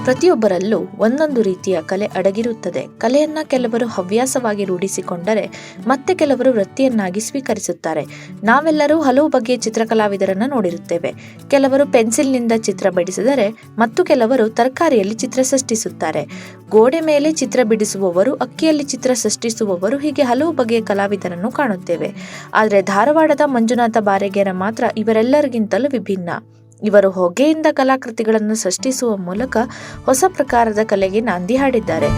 ಪ್ರತಿಯೊಬ್ಬರಲ್ಲೂ ಒಂದೊಂದು ರೀತಿಯ ಕಲೆ ಅಡಗಿರುತ್ತದೆ. ಕಲೆಯನ್ನ ಕೆಲವರು ಹವ್ಯಾಸವಾಗಿ ರೂಢಿಸಿಕೊಂಡರೆ ಮತ್ತೆ ಕೆಲವರು ವೃತ್ತಿಯನ್ನಾಗಿ ಸ್ವೀಕರಿಸುತ್ತಾರೆ. ನಾವೆಲ್ಲರೂ ಹಲವು ಬಗೆಯ ಚಿತ್ರಕಲಾವಿದರನ್ನ ನೋಡಿರುತ್ತೇವೆ. ಕೆಲವರು ಪೆನ್ಸಿಲ್ನಿಂದ ಚಿತ್ರ ಬಿಡಿಸಿದರೆ ಮತ್ತು ಕೆಲವರು ತರಕಾರಿಯಲ್ಲಿ ಚಿತ್ರ ಸೃಷ್ಟಿಸುತ್ತಾರೆ. ಗೋಡೆ ಮೇಲೆ ಚಿತ್ರ ಬಿಡಿಸುವವರು, ಅಕ್ಕಿಯಲ್ಲಿ ಚಿತ್ರ ಸೃಷ್ಟಿಸುವವರು, ಹೀಗೆ ಹಲವು ಬಗೆಯ ಕಲಾವಿದರನ್ನು ಕಾಣುತ್ತೇವೆ. ಆದರೆ ಧಾರವಾಡದ ಮಂಜುನಾಥ ಬಾರೆಗೆರ ಮಾತ್ರ ಇವರೆಲ್ಲರಿಗಿಂತಲೂ ವಿಭಿನ್ನ. ಇವರು ಹೊಗೆಯಿಂದ ಕಲಾಕೃತಿಗಳನ್ನು ಸೃಷ್ಟಿಸುವ ಮೂಲಕ ಹೊಸ ಪ್ರಕಾರದ ಕಲೆಗೆ ನಾಂದಿ ಹಾಡಿದ್ದಾರೆ.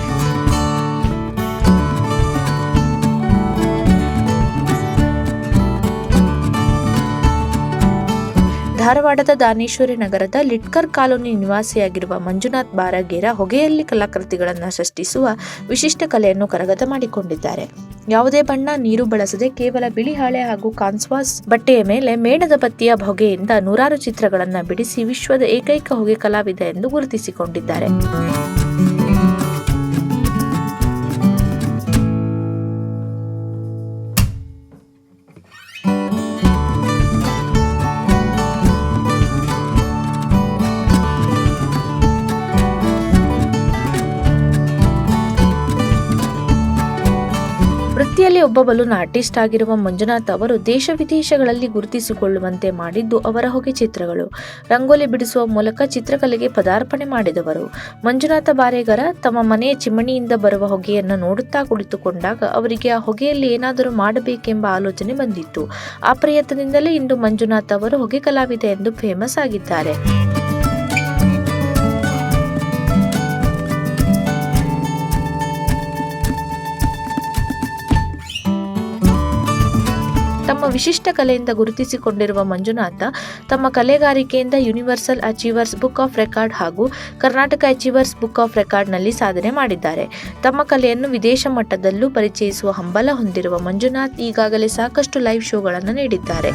ಧಾರವಾಡದ ದಾನೇಶ್ವರಿ ನಗರದ ಲಿಟ್ಕರ್ ಕಾಲೋನಿ ನಿವಾಸಿಯಾಗಿರುವ ಮಂಜುನಾಥ್ ಬಾರಗೇರ ಹೊಗೆಯಲ್ಲಿ ಕಲಾಕೃತಿಗಳನ್ನು ಸೃಷ್ಟಿಸುವ ವಿಶಿಷ್ಟ ಕಲೆಯನ್ನು ಕರಗತ ಮಾಡಿಕೊಂಡಿದ್ದಾರೆ. ಯಾವುದೇ ಬಣ್ಣ, ನೀರು ಬಳಸದೆ ಕೇವಲ ಬಿಳಿ ಹಾಳೆ ಹಾಗೂ ಕಾನ್ಸ್ವಾಸ್ ಬಟ್ಟೆಯ ಮೇಲೆ ಮೇಣದ ಬತ್ತಿಯ ಹೊಗೆಯಿಂದ ನೂರಾರು ಚಿತ್ರಗಳನ್ನು ಬಿಡಿಸಿ ವಿಶ್ವದ ಏಕೈಕ ಹೊಗೆ ಕಲಾವಿದ ಎಂದು ಗುರುತಿಸಿಕೊಂಡಿದ್ದಾರೆ. ವೃತ್ತಿಯಲ್ಲಿ ಒಬ್ಬ ಬಲೂನ್ ಆರ್ಟಿಸ್ಟ್ ಆಗಿರುವ ಮಂಜುನಾಥ್ ಅವರು ದೇಶ ವಿದೇಶಗಳಲ್ಲಿ ಗುರುತಿಸಿಕೊಳ್ಳುವಂತೆ ಮಾಡಿದ್ದು ಅವರ ಹೊಗೆ ಚಿತ್ರಗಳು. ರಂಗೋಲಿ ಬಿಡಿಸುವ ಮೂಲಕ ಚಿತ್ರಕಲೆಗೆ ಪದಾರ್ಪಣೆ ಮಾಡಿದವರು. ಮಂಜುನಾಥ ಬಾರೆಗರ ತಮ್ಮ ಮನೆಯ ಚಿಮಣಿಯಿಂದ ಬರುವ ಹೊಗೆಯನ್ನು ನೋಡುತ್ತಾ ಕುಳಿತುಕೊಂಡಾಗ ಅವರಿಗೆ ಆ ಹೊಗೆಯಲ್ಲಿ ಏನಾದರೂ ಮಾಡಬೇಕೆಂಬ ಆಲೋಚನೆ ಬಂದಿತ್ತು. ಆ ಪ್ರಯತ್ನದಿಂದಲೇ ಇಂದು ಮಂಜುನಾಥ್ ಅವರು ಹೊಗೆ ಕಲಾವಿದ ಎಂದು ಫೇಮಸ್ ಆಗಿದ್ದಾರೆ. ತಮ್ಮ ವಿಶಿಷ್ಟ ಕಲೆಯಿಂದ ಗುರುತಿಸಿಕೊಂಡಿರುವ ಮಂಜುನಾಥ ತಮ್ಮ ಕಲೆಗಾರಿಕೆಯಿಂದ universal achievers book of record ಹಾಗೂ ಕರ್ನಾಟಕ ಅಚೀವರ್ಸ್ ಬುಕ್ ಆಫ್ ರೆಕಾರ್ಡ್ನಲ್ಲಿ ಸಾಧನೆ ಮಾಡಿದ್ದಾರೆ. ತಮ್ಮ ಕಲೆಯನ್ನು ವಿದೇಶ ಮಟ್ಟದಲ್ಲೂ ಪರಿಚಯಿಸುವ ಹಂಬಲ ಹೊಂದಿರುವ ಮಂಜುನಾಥ್ ಈಗಾಗಲೇ ಸಾಕಷ್ಟು ಲೈವ್ ಶೋಗಳನ್ನು ನೀಡಿದ್ದಾರೆ.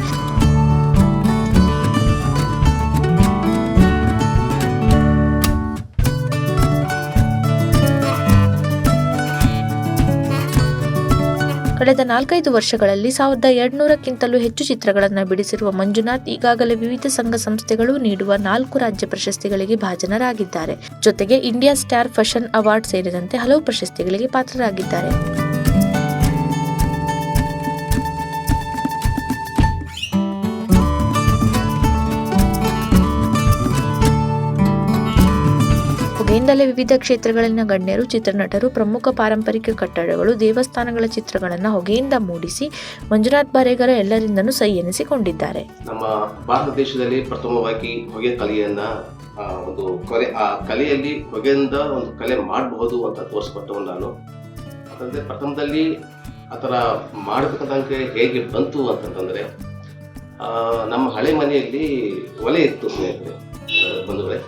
ಕಳೆದ 4-5 ವರ್ಷಗಳಲ್ಲಿ 1200ಕ್ಕಿಂತಲೂ ಹೆಚ್ಚು ಚಿತ್ರಗಳನ್ನು ಬಿಡಿಸಿರುವ ಮಂಜುನಾಥ್ ಈಗಾಗಲೇ ವಿವಿಧ ಸಂಘ ಸಂಸ್ಥೆಗಳು ನೀಡುವ 4 ರಾಜ್ಯ ಪ್ರಶಸ್ತಿಗಳಿಗೆ ಭಾಜನರಾಗಿದ್ದಾರೆ. ಜೊತೆಗೆ ಇಂಡಿಯಾ ಸ್ಟಾರ್ ಫ್ಯಾಷನ್ ಅವಾರ್ಡ್ ಸೇರಿದಂತೆ ಹಲವು ಪ್ರಶಸ್ತಿಗಳಿಗೆ ಪಾತ್ರರಾಗಿದ್ದಾರೆ. ಹೊಗೆಯಿಂದಲೇ ವಿವಿಧ ಕ್ಷೇತ್ರಗಳಲ್ಲಿನ ಗಣ್ಯರು, ಚಿತ್ರನಟರು, ಪ್ರಮುಖ ಪಾರಂಪರಿಕ ಕಟ್ಟಡಗಳು, ದೇವಸ್ಥಾನಗಳ ಚಿತ್ರಗಳನ್ನು ಹೊಗೆಯಿಂದ ಮೂಡಿಸಿ ಮಂಜುನಾಥ್ ಬಾರೆಗರ ಎಲ್ಲರಿಂದನೂ ಸೈ ಎನಿಸಿಕೊಂಡಿದ್ದಾರೆ. ನಮ್ಮ ಭಾರತ ದೇಶದಲ್ಲಿ ಪ್ರಥಮವಾಗಿ ಹೊಗೆ ಕಲೆಯನ್ನ ಒಂದು ಆ ಕಲೆಯಲ್ಲಿ ಹೊಗೆಯಿಂದ ಒಂದು ಕಲೆ ಮಾಡಬಹುದು ಅಂತ ತೋರಿಸ್ಕೊಟ್ಟವನು ನಾನು. ಯಾಕಂದ್ರೆ ಪ್ರಥಮದಲ್ಲಿ ಆ ಥರ ಮಾಡಬೇಕಂತ ಹೇಗೆ ಬಂತು ಅಂತಂತಂದ್ರೆ, ನಮ್ಮ ಹಳೆ ಮನೆಯಲ್ಲಿ ಒಲೆ ಇತ್ತು ಸ್ನೇಹಿತರೆ, ಬಂಧುಗಳೇ.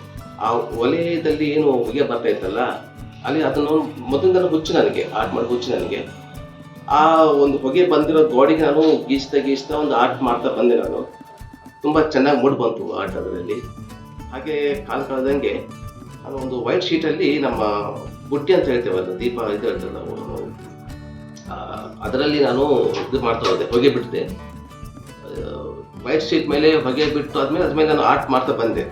ಆ ಒಲೆಯಲ್ಲಿ ಏನು ಹೊಗೆ ಬರ್ತಾ ಇತ್ತಲ್ಲ, ಅಲ್ಲಿ ಅದನ್ನು ಮೊದಲಿಂದ ಹುಚ್ಚು, ನನಗೆ ಆರ್ಟ್ ಮಾಡಿ ಹುಚ್ಚು ನನಗೆ. ಆ ಒಂದು ಹೊಗೆ ಬಂದಿರೋ ಗೋಡೆಗೆ ನಾನು ಗೀಸ್ತಾ ಒಂದು ಆರ್ಟ್ ಮಾಡ್ತಾ ಬಂದೆ. ನಾನು ತುಂಬ ಚೆನ್ನಾಗಿ ಮೂಡ್ ಬಂತು ಆರ್ಟ್ ಅದರಲ್ಲಿ. ಹಾಗೆ ಕಾಲ ಕಳೆದಂಗೆ ನಾನು ಒಂದು ವೈಟ್ ಶೀಟಲ್ಲಿ ನಮ್ಮ ಬುಟ್ಟಿ ಅಂತ ಹೇಳ್ತೇವಲ್ಲ, ದೀಪ ಇದು ಹೇಳ್ತೇವೆ ನಾವು, ಅದರಲ್ಲಿ ನಾನು ಇದು ಮಾಡ್ತಾ ಹೋದೆ, ಹೊಗೆ ಬಿಟ್ಟಿದೆ. ವೈಟ್ ಶೀಟ್ ಮೇಲೆ ಹೊಗೆ ಬಿಟ್ಟು ಆದ್ಮೇಲೆ ನಾನು ಆರ್ಟ್ ಮಾಡ್ತಾ ಬಂದೆ.